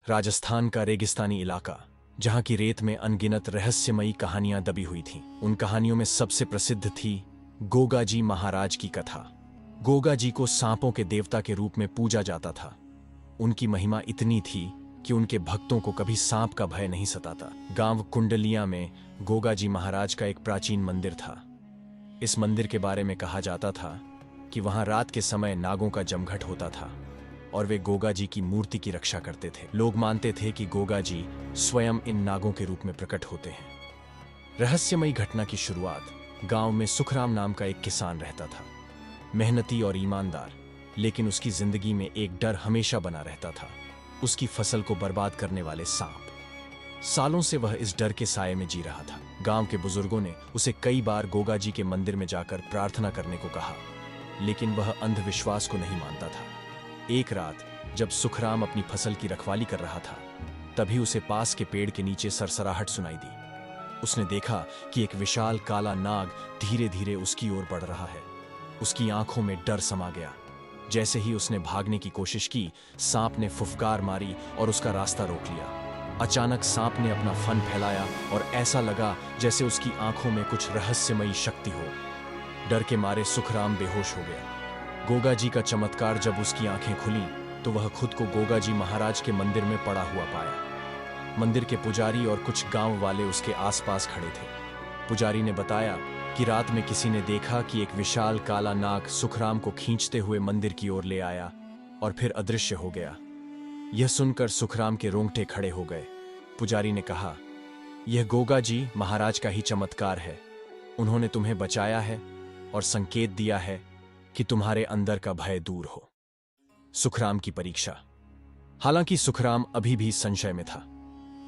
राजस्थान का रेगिस्तानी इलाका, जहां की रेत में अनगिनत रहस्यमयी कहानियां दबी हुई थीं। उन कहानियों में सबसे प्रसिद्ध थी गोगाजी महाराज की कथा। गोगाजी को सांपों के देवता के रूप में पूजा जाता था। उनकी महिमा इतनी थी कि उनके भक्तों को कभी सांप का भय नहीं सताता। गांव कुंडलिया में गोगाजी महाराज का एक प्राचीन मंदिर था। इस मंदिर के बारे में कहा जाता था कि वहां रात के समय नागों का जमघट होता था और वे गोगाजी की मूर्ति की रक्षा करते थे। लोग मानते थे कि गोगाजी स्वयं इन नागों के रूप में प्रकट होते हैं। रहस्यमयी घटना की शुरुआत गांव में सुखराम नाम का एक किसान रहता था। मेहनती और ईमानदार, लेकिन उसकी जिंदगी में एक डर हमेशा बना रहता था, उसकी फसल को बर्बाद करने वाले सांप। सालों से वह इस डर के साए में जी रहा था। गांव के बुजुर्गों ने उसे कई बार गोगाजी के मंदिर में जाकर प्रार्थना करने को कहा, लेकिन वह अंधविश्वास को नहीं मानता था। एक रात जब सुखराम अपनी फसल की रखवाली कर रहा था, तभी उसे पास के पेड़ के नीचे सरसराहट सुनाई दी। उसने देखा कि एक विशाल काला नाग धीरे धीरे उसकी ओर बढ़ रहा है। उसकी आंखों में डर समा गया। जैसे ही उसने भागने की कोशिश की, सांप ने फुफकार मारी और उसका रास्ता रोक लिया। अचानक सांप ने अपना फन फैलाया और ऐसा लगा जैसे उसकी आंखों में कुछ रहस्यमयी शक्ति हो। डर के मारे सुखराम बेहोश हो गया। गोगाजी का चमत्कार जब उसकी आंखें खुली तो वह खुद को गोगाजी महाराज के मंदिर में पड़ा हुआ पाया। मंदिर के पुजारी और कुछ गांव वाले उसके आसपास खड़े थे। पुजारी ने बताया कि रात में किसी ने देखा कि एक विशाल काला नाग सुखराम को खींचते हुए मंदिर की ओर ले आया और फिर अदृश्य हो गया। यह सुनकर सुखराम के रोंगटे खड़े हो गए। पुजारी ने कहा, यह गोगाजी महाराज का ही चमत्कार है। उन्होंने तुम्हें बचाया है और संकेत दिया है कि तुम्हारे अंदर का भय दूर हो। सुखराम की परीक्षा। हालांकि सुखराम अभी भी संशय में था।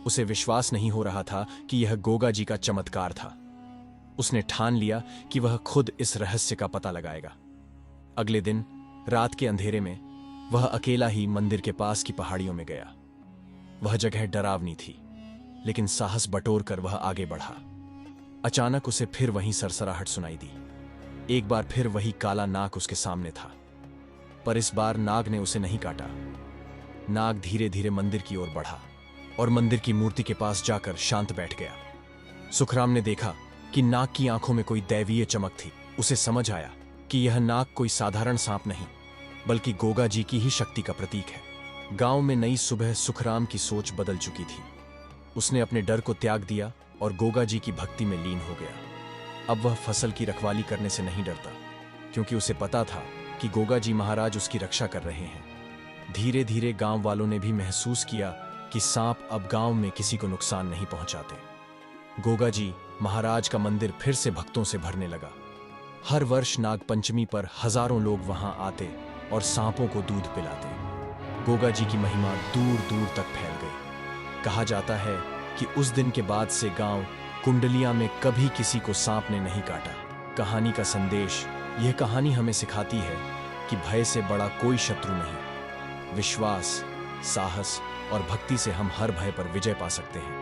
उसे विश्वास नहीं हो रहा था कि यह गोगाजी का चमत्कार था। उसने ठान लिया कि वह खुद इस रहस्य का पता लगाएगा। अगले दिन रात के अंधेरे में वह अकेला ही मंदिर के पास की पहाड़ियों में गया। वह जगह डरावनी थी, लेकिन साहस बटोर कर वह आगे बढ़ा। अचानक उसे फिर वहीं सरसराहट सुनाई दी। एक बार फिर वही काला नाग उसके सामने था, पर इस बार नाग ने उसे नहीं काटा। नाग धीरे धीरे मंदिर की ओर बढ़ा और मंदिर की मूर्ति के पास जाकर शांत बैठ गया। सुखराम ने देखा कि नाग की आंखों में कोई दैवीय चमक थी। उसे समझ आया कि यह नाग कोई साधारण सांप नहीं, बल्कि गोगाजी की ही शक्ति का प्रतीक है। गांव में नई सुबह सुखराम की सोच बदल चुकी थी। उसने अपने डर को त्याग दिया और गोगाजी की भक्ति में लीन हो गया। अब वह फसल की रखवाली करने से नहीं डरता, क्योंकि उसे पता था कि गोगाजी महाराज उसकी रक्षा कर रहे हैं। धीरे धीरे गांव वालों ने भी महसूस किया कि सांप अब गांव में किसी को नुकसान नहीं पहुंचाते। गोगाजी महाराज का मंदिर फिर से भक्तों से भरने लगा। हर वर्ष नागपंचमी पर हजारों लोग वहां आते और सांपों को दूध पिलाते। गोगाजी की महिमा दूर दूर तक फैल गई। कहा जाता है कि उस दिन के बाद से गांव कुंडलिया में कभी किसी को सांप ने नहीं काटा। कहानी का संदेश, यह कहानी हमें सिखाती है कि भय से बड़ा कोई शत्रु नहीं। विश्वास, साहस और भक्ति से हम हर भय पर विजय पा सकते हैं।